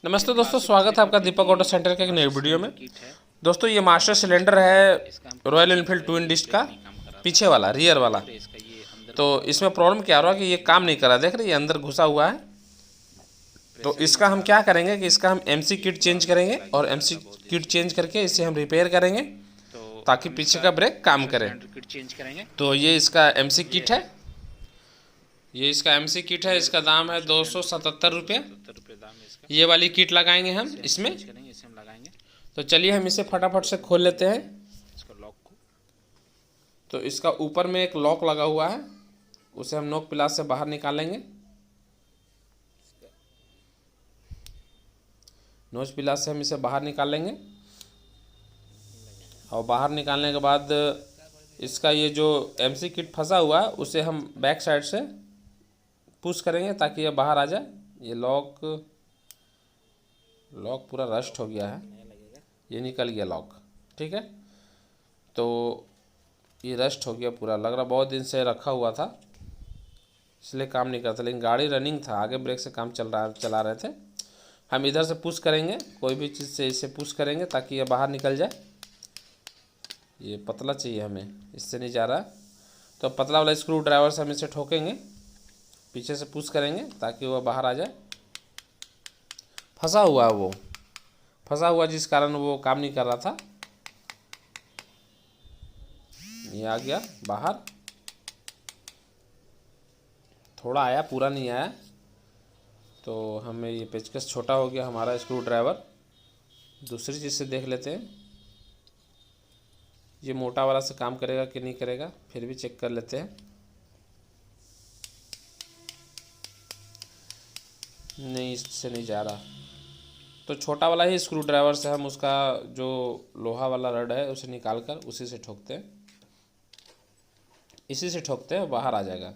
नमस्ते दोस्तों, स्वागत है आपका दीपक ऑटो सेंटर के एक नई वीडियो में। दोस्तों ये मास्टर सिलेंडर है रॉयल एनफील्ड ट्विन डिस्क का, पीछे वाला रियर वाला। तो इसमें प्रॉब्लम क्या हो रहा है कि ये काम नहीं कर रहा, देख रहे ये अंदर घुसा हुआ है। तो इसका हम क्या करेंगे कि इसका हम एमसी किट चेंज करेंगे और एमसी किट चेंज करके इसे हम रिपेयर करेंगे ताकि पीछे का ब्रेक काम करे। तो ये इसका एमसी किट है, ये इसका एमसी किट है। इसका दाम है 277 रुपये। ये वाली किट लगाएंगे हम इसमें। तो चलिए हम इसे फटाफट से खोल लेते हैं। तो इसका ऊपर में एक लॉक लगा हुआ है, उसे हम नोक प्लास से बाहर निकालेंगे। नोच प्लास से हम इसे बाहर निकालेंगे और बाहर निकालने के बाद इसका ये जो एमसी किट फंसा हुआ है उसे हम बैक साइड से पुश करेंगे ताकि ये बाहर आ जाए। ये लॉक पूरा रस्ट हो गया है, ये निकल गया लॉक। ठीक है, तो ये रस्ट हो गया पूरा, लग रहा बहुत दिन से रखा हुआ था इसलिए काम नहीं करता, लेकिन गाड़ी रनिंग था, आगे ब्रेक से काम चला रहे थे। हम इधर से पुश करेंगे, कोई भी चीज़ से इसे पुश करेंगे ताकि ये बाहर निकल जाए। ये पतला चाहिए हमें, इससे नहीं जा रहा। तो पतला वाला स्क्रू ड्राइवर से हम इसे ठोकेंगे, पीछे से पुश करेंगे ताकि वह बाहर आ जाए। फंसा हुआ है वो, फंसा हुआ जिस कारण वो काम नहीं कर रहा था। ये आ गया बाहर, थोड़ा आया, पूरा नहीं आया। तो हमें ये पेचकस छोटा हो गया हमारा स्क्रू ड्राइवर। दूसरी चीज़ से देख लेते हैं ये मोटा वाला से काम करेगा कि नहीं करेगा, फिर भी चेक कर लेते हैं। नहीं, इससे नहीं जा रहा। तो छोटा वाला ही स्क्रू ड्राइवर से हम उसका जो लोहा वाला रड है उसे निकाल कर उसी से ठोकते हैं, इसी से ठोकते हैं, बाहर आ जाएगा।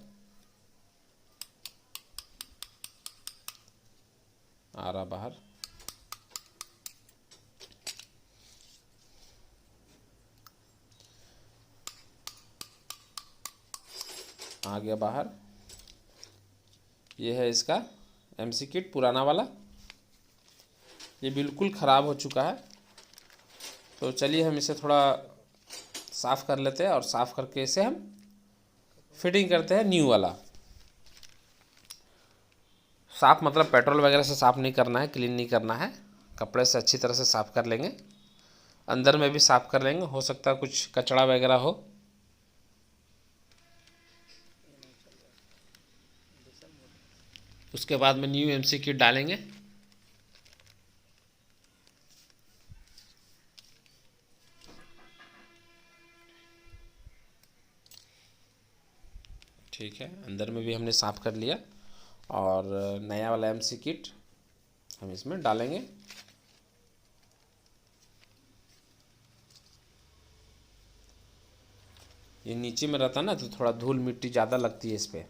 आ रहा बाहर, आ गया बाहर। ये है इसका एमसी किट पुराना वाला, ये बिल्कुल ख़राब हो चुका है। तो चलिए हम इसे थोड़ा साफ़ कर लेते हैं और साफ़ करके इसे हम फिटिंग करते हैं न्यू वाला। साफ़ मतलब पेट्रोल वगैरह से साफ़ नहीं करना है, क्लीन नहीं करना है, कपड़े से अच्छी तरह से साफ़ कर लेंगे। अंदर में भी साफ़ कर लेंगे, हो सकता है कुछ कचड़ा वगैरह हो। उसके बाद में न्यू एमसी किट डालेंगे। ठीक है, अंदर में भी हमने साफ़ कर लिया और नया वाला एमसी किट हम इसमें डालेंगे। ये नीचे में रहता है ना, तो थोड़ा धूल मिट्टी ज़्यादा लगती है इस पर,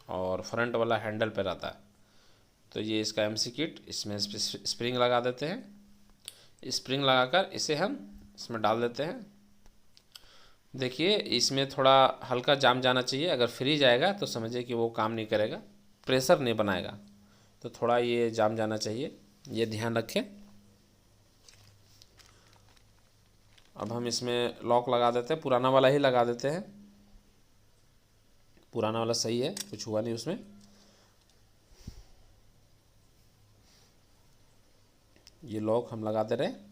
और फ्रंट वाला हैंडल पे रहता है। तो ये इसका एमसी किट, इसमें स्प्रिंग लगा देते हैं। स्प्रिंग लगाकर इसे हम इसमें डाल देते हैं। देखिए इसमें थोड़ा हल्का जाम जाना चाहिए, अगर फ्री जाएगा तो समझिए कि वो काम नहीं करेगा, प्रेशर नहीं बनाएगा। तो थोड़ा ये जाम जाना चाहिए, ये ध्यान रखें। अब हम इसमें लॉक लगा देते हैं, पुराना वाला ही लगा देते हैं। पुराना वाला सही है, कुछ हुआ नहीं उसमें। ये लॉक हम लगा दे रहे हैं।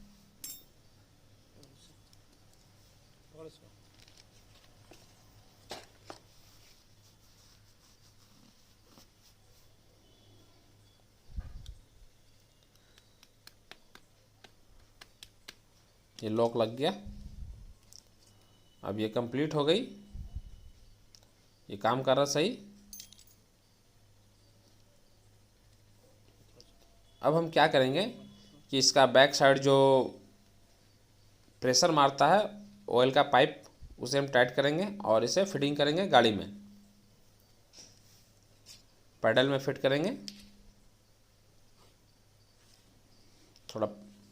ये लॉक लग गया, अब ये कंप्लीट हो गई, ये काम कर रहा सही। अब हम क्या करेंगे कि इसका बैक साइड जो प्रेशर मारता है ऑयल का पाइप, उसे हम टाइट करेंगे और इसे फिटिंग करेंगे गाड़ी में, पैडल में फिट करेंगे। थोड़ा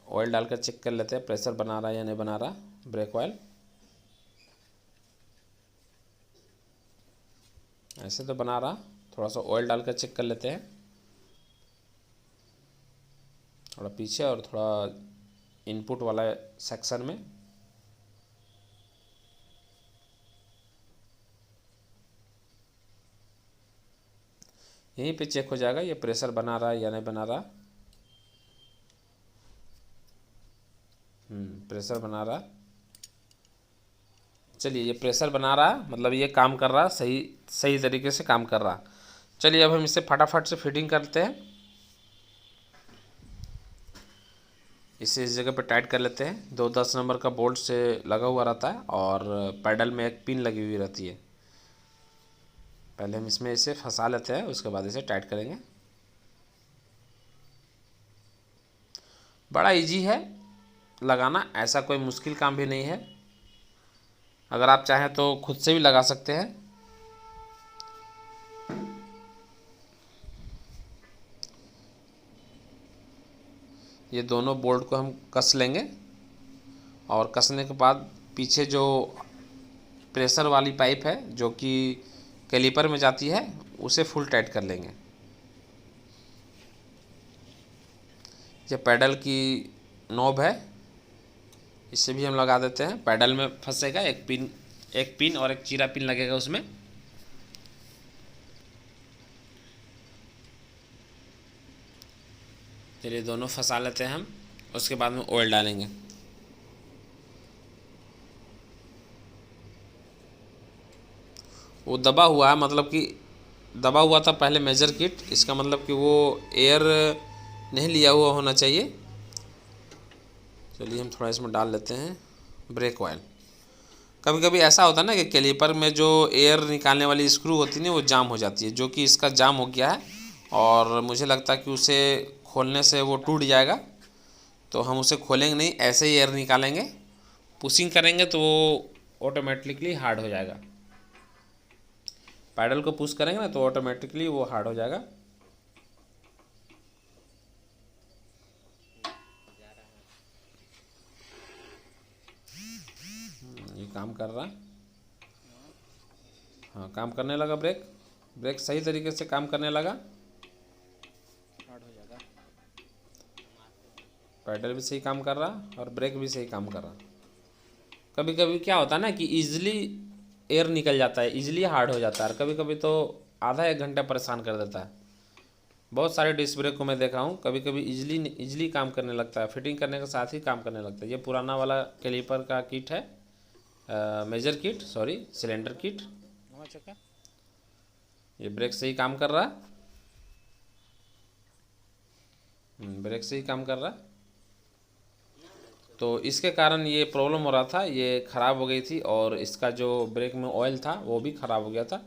ऑयल डालकर चेक कर लेते हैं प्रेशर बना रहा है या नहीं बना रहा ब्रेक ऑयल। ऐसे तो बना रहा, थोड़ा सा ऑयल डालकर चेक कर लेते हैं। थोड़ा पीछे और थोड़ा इनपुट वाला सेक्शन में। यहीं पे चेक हो जाएगा ये प्रेशर बना रहा है या नहीं बना रहा। प्रेशर बना रहा। चलिए ये प्रेशर बना रहा, मतलब ये काम कर रहा, सही तरीके से काम कर रहा। चलिए अब हम इसे फटाफट से फिटिंग करते हैं। इसे इस जगह पे टाइट कर लेते हैं। 10 नंबर का बोल्ट से लगा हुआ रहता है और पैडल में एक पिन लगी हुई रहती है। पहले हम इसमें इसे फंसा लेते हैं, उसके बाद इसे टाइट करेंगे। बड़ा इजी है लगाना, ऐसा कोई मुश्किल काम भी नहीं है। अगर आप चाहें तो खुद से भी लगा सकते हैं। ये दोनों बोल्ट को हम कस लेंगे और कसने के बाद पीछे जो प्रेशर वाली पाइप है जो कि कैलिपर में जाती है उसे फुल टाइट कर लेंगे। ये पैडल की नॉब है, इसे भी हम लगा देते हैं। पैडल में फंसेगा एक पिन और एक चीरा पिन लगेगा उसमें। चलिए दोनों फंसा लेते हैं हम, उसके बाद में ऑयल डालेंगे। वो दबा हुआ है, मतलब कि दबा हुआ था पहले मेजर किट, इसका मतलब कि वो एयर नहीं लिया हुआ होना चाहिए। चलिए हम थोड़ा इसमें डाल लेते हैं ब्रेक ऑयल। कभी कभी ऐसा होता है ना कि कैलिपर में जो एयर निकालने वाली स्क्रू होती है ना वो जाम हो जाती है, जो कि इसका जाम हो गया है और मुझे लगता है कि उसे खोलने से वो टूट जाएगा। तो हम उसे खोलेंगे नहीं, ऐसे ही एयर निकालेंगे। पुशिंग करेंगे तो वो ऑटोमेटिकली हार्ड हो जाएगा। पैडल को पुश करेंगे ना तो ऑटोमेटिकली वो हार्ड हो जाएगा। ये काम कर रहा है, हाँ काम करने लगा। ब्रेक सही तरीके से काम करने लगा। हार्ड हो जाएगा। पैडल भी सही काम कर रहा और ब्रेक भी सही काम कर रहा। कभी कभी क्या होता है ना कि इजीली एयर निकल जाता है, इजीली हार्ड हो जाता है, और कभी कभी तो आधा 1 घंटा परेशान कर देता है। बहुत सारे डिस्क ब्रेक को मैं देखा हूँ, कभी कभी इजीली काम करने लगता है, फिटिंग करने के साथ ही काम करने लगता है। ये पुराना वाला कैलिपर का किट है, major kit, sorry cylinder kit. ये ब्रेक से ही काम कर रहा है, ब्रेक से ही काम कर रहा है। तो इसके कारण ये प्रॉब्लम हो रहा था, ये ख़राब हो गई थी और इसका जो ब्रेक में ऑयल था वो भी ख़राब हो गया था।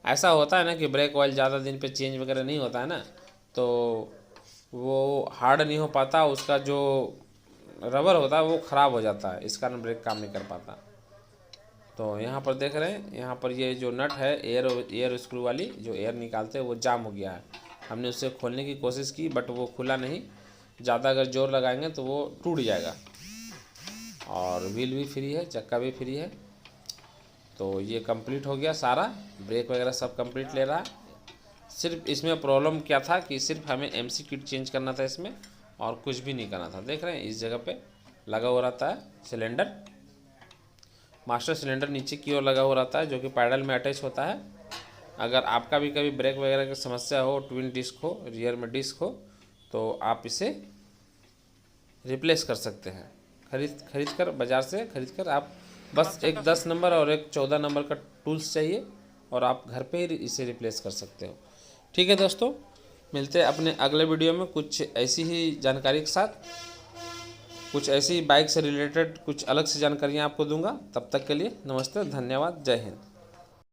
ऐसा होता है ना कि ब्रेक ऑयल ज़्यादा दिन पे चेंज वगैरह नहीं होता है ना, तो वो हार्ड नहीं हो पाता, उसका जो रबर होता है वो ख़राब हो जाता है, इस कारण ब्रेक काम नहीं कर पाता। तो यहाँ पर देख रहे हैं, यहाँ पर ये जो नट है एयर स्क्रू वाली जो एयर निकालते हैं वो जाम हो गया है। हमने उससे खोलने की कोशिश की बट वो खुला नहीं। ज़्यादा अगर जोर लगाएंगे तो वो टूट जाएगा। और व्हील भी फ्री है, चक्का भी फ्री है। तो ये कंप्लीट हो गया सारा, ब्रेक वगैरह सब कंप्लीट ले रहा है। सिर्फ इसमें प्रॉब्लम क्या था कि सिर्फ हमें एमसी किट चेंज करना था इसमें, और कुछ भी नहीं करना था। देख रहे हैं इस जगह पे लगा हुआ रहता है सिलेंडर, मास्टर सिलेंडर नीचे की ओर लगा हुआ रहता है जो कि पैडल में अटैच होता है। अगर आपका भी कभी ब्रेक वगैरह की समस्या हो, ट्विन डिस्क हो, रियर में डिस्क हो, तो आप इसे रिप्लेस कर सकते हैं। खरीद कर बाज़ार से खरीद कर आप बस एक 10 नंबर और एक 14 नंबर का टूल्स चाहिए और आप घर पे ही इसे रिप्लेस कर सकते हो। ठीक है दोस्तों, मिलते हैं अपने अगले वीडियो में कुछ ऐसी ही जानकारी के साथ, कुछ ऐसी बाइक से रिलेटेड कुछ अलग से जानकारियाँ आपको दूंगा। तब तक के लिए नमस्ते, धन्यवाद, जय हिंद।